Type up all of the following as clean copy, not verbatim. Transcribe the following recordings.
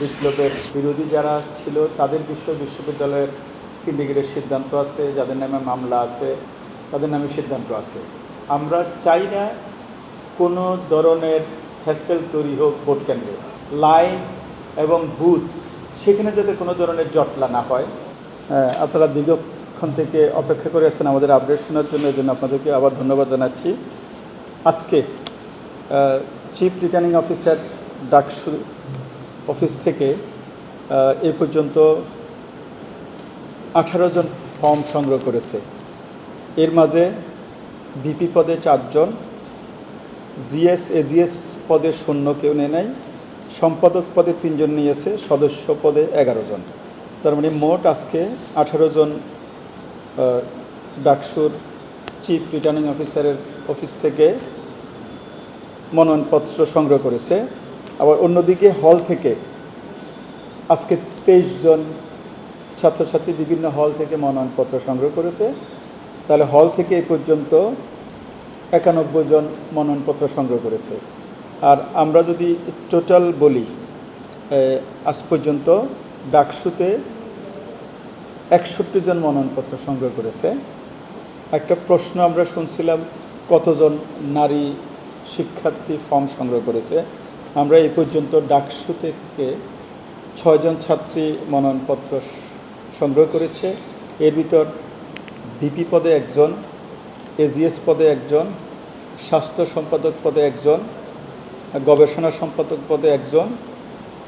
বিপ্লবের বিরোধী যারা ছিল তাদের বিশ্ববিদ্যালয়ের সিন্ডিকেটের সিদ্ধান্ত আছে, যাদের নামে মামলা আছে তাদের নামে সিদ্ধান্ত আছে। আমরা চাই না কোনো ধরনের হ্যাসেল তৈরি হোক ভোট কেন্দ্রে, লাইন এবং বুথ সেখানে যাতে কোনো ধরনের জটলা না হয়। আপনারা দীর্ঘক্ষণ থেকে অপেক্ষা করে আছেন আমাদের আপডেট শোনার জন্য, এই জন্য আপনাদেরকে আবার ধন্যবাদ জানাচ্ছি। আজকে chief returning officer DUCSU office থেকে এ পর্যন্ত 18 জন ফর্ম সংগ্রহ করেছে। এর মাঝে ভিপি পদে 4 জন, জিএস এজিএস পদে 0 কেউ নেয় নাই, সম্পাদক পদে 3 জন নিয়েছে, সদস্য পদে 11 জন। তার মানে মোট আজকে 18 জন ডাকসুর চিফ রিটার্নিং অফিসারের অফিস থেকে মনোনয়নপত্র সংগ্রহ করেছে। আবার অন্যদিকে হল থেকে আজকে 23 জন ছাত্রছাত্রী বিভিন্ন হল থেকে মনোনয়নপত্র সংগ্রহ করেছে। তাহলে হল থেকে এই পর্যন্ত 91 জন মনোনয়নপত্র সংগ্রহ করেছে। আর আমরা যদি টোটাল বলি, আজ পর্যন্ত ডাকসুতে 61 জন মনোনয়নপত্র সংগ্রহ করেছে। একটা প্রশ্ন আমরা শুনছিলাম কতজন নারী শিক্ষার্থী ফর্ম সংগ্রহ করেছে। আমরা এই পর্যন্ত ডাকসু থেকে 6 জন ছাত্রী মনোনয়নপত্র সংগ্রহ করেছে। এর ভিতর ভিপি পদে 1 জন, এজিএস পদে 1 জন, স্বাস্থ্য সম্পাদক পদে 1 জন, গবেষণা সম্পাদক পদে 1 জন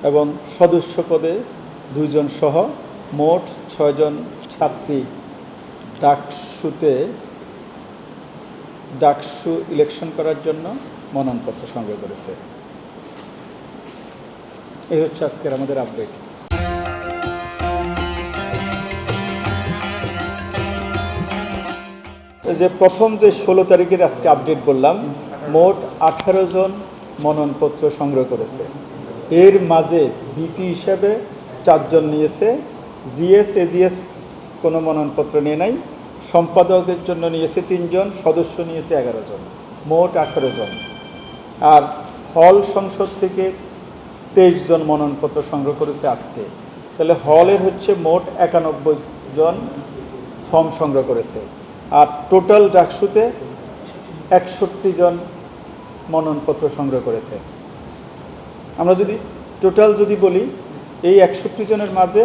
এবং সদস্য পদে 2 জন সহ মোট 6 জন ছাত্রী ডাকসু ইলেকশন করার জন্য মনোনয়নপত্র সংগ্রহ করেছে। এই হচ্ছে আজকের আমাদের আপডেট। যে প্রথম যে 16 তারিখের আজকে আপডেট বললাম, মোট 18 জন মনোনয়নপত্র সংগ্রহ করেছে। এর মাঝে বিপি হিসাবে 4 জন নিয়েছে, জিএস এজিএস কোনো মনোনয়নপত্র নিয়ে নাই, সম্পাদকের জন্য নিয়েছে 3 জন, সদস্য নিয়েছে 11 জন, মোট 18 জন। আর হল সংসদ থেকে 23 জন মনোনয়নপত্র সংগ্রহ করেছে আজকে। তাহলে হলের হচ্ছে মোট 91 জন ফর্ম সংগ্রহ করেছে। আর টোটাল ডাকসুতে 61 জন মনোনয়নপত্র সংগ্রহ করেছে। আমরা যদি টোটাল বলি, এই 61 জনের মাঝে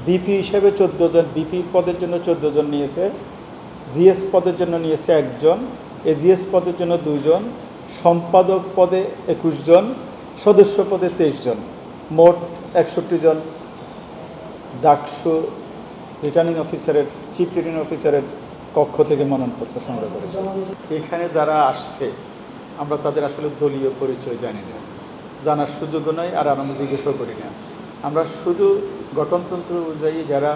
বিপি হিসাবে 14 জন, বিপি পদের জন্য 14 জন নিয়েছে, জিএস পদের জন্য নিয়েছে 1 জন, এজিএস পদের জন্য 2 জন, সম্পাদক পদে 21 জন, সদস্য পদে 23 জন, মোট 61 জন ডাকসু রিটার্নিং অফিসারের চিফ রিটার্নিং অফিসারের কক্ষ থেকে মনোনয়নপত্র সংগ্রহ করেছে। এখানে যারা আসছে আমরা তাদের আসলে দলীয় পরিচয় জানি না, জানার সুযোগও নয়, আর আমরা জিজ্ঞেসও করি না। আমরা শুধু গঠনতন্ত্র অনুযায়ী যারা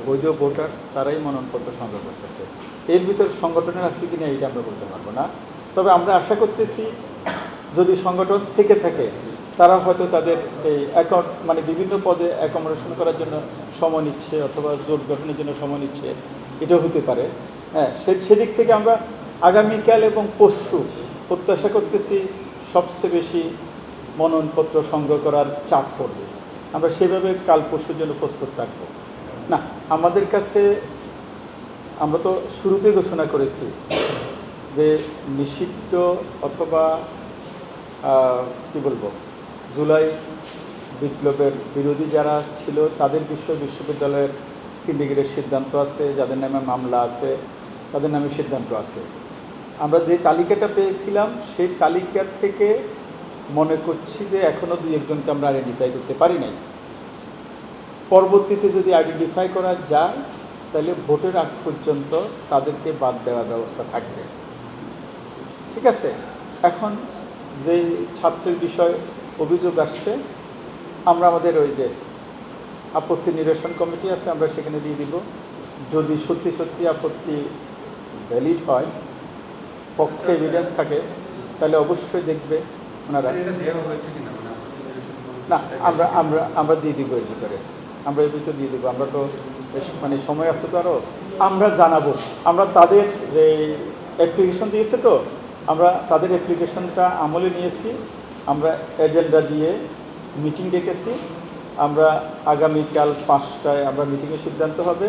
বৈধ ভোটার তারাই মনোনয়নপত্র সংগ্রহ করতেছে। এর ভিতর সংগঠনের আছে কিনা এইটা আমরা বলতে পারবো না। তবে আমরা আশা করতেছি যদি সংগঠন থেকে থাকে তারা হয়তো তাদের এই অ্যাকাউন্ট বিভিন্ন পদে অ্যাকোমোডেশন করার জন্য সময় নিচ্ছে অথবা জোট গঠনের জন্য সময় নিচ্ছে, এটাও হতে পারে। হ্যাঁ, সেদিক থেকে আমরা আগামীকাল এবং পরশু প্রত্যাশা করতেছি সবচেয়ে বেশি মনোনয়নপত্র সংগ্রহ করার চাপ পড়বে। আমরা সেভাবে কাল পরশুর জন্য প্রস্তুত থাকব। না, আমাদের কাছে আমরা তো শুরুতে ঘোষণা করেছি যে নিষিদ্ধ অথবা জুলাই বিপ্লবের বিরোধী যারা ছিল তাদের বিশ্ববিদ্যালয়ের সিন্ডিকেটের সিদ্ধান্ত আছে, যাদের নামে মামলা আছে তাদের নামে সিদ্ধান্ত আছে। আমরা যে তালিকাটা পেয়েছিলাম সেই তালিকা থেকে মনে করছি যে এখনও 2-1 জনকে আমরা আইডেন্টিফাই করতে পারি নাই। পরবর্তীতে যদি আইডেন্টিফাই করা যায় তাহলে ভোটের আগ পর্যন্ত তাদেরকে বাদ দেওয়ার ব্যবস্থা থাকবে। ঠিক আছে, এখন যে ছাত্রের বিষয় অভিযোগ আসছে, আমরা আমাদের ওই যে আপত্তি নিরসন কমিটি আছে আমরা সেখানে দিয়ে দিব। যদি সত্যি আপত্তি ভ্যালিড হয়, পক্ষে এভিডেন্স থাকে, তাহলে অবশ্যই দেখবে ওনারা। না, আমরা দিয়ে দিব এর ভিতরে, দিয়ে দেবো। আমরা তো সময় আছে তো আরও, আমরা জানাবো। আমরা তাদের যে অ্যাপ্লিকেশন দিয়েছে তো আমরা তাদের অ্যাপ্লিকেশনটা আমলে নিয়েছি, আমরা এজেন্ডা দিয়ে মিটিং ডেকেছি, আমরা আগামীকাল 5টায় আমরা মিটিংয়ের সিদ্ধান্ত হবে,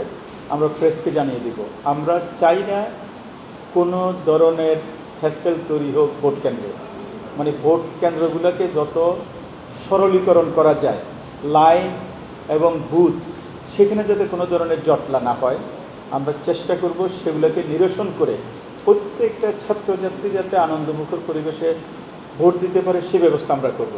আমরা প্রেসকে জানিয়ে দিব। আমরা চাই না কোনো ধরনের হ্যাসেল তৈরি হোক ভোট কেন্দ্রে, মানে ভোট কেন্দ্রগুলোকে যত সরলীকরণ করা যায়, লাইন এবং বুথ সেখানে যাতে কোনো ধরনের জটলা না হয়, আমরা চেষ্টা করব সেগুলোকে নিরসন করে প্রত্যেকটা ছাত্রছাত্রী যাতে আনন্দমুখর পরিবেশে ভোট দিতে পারে সে ব্যবস্থা আমরা করব।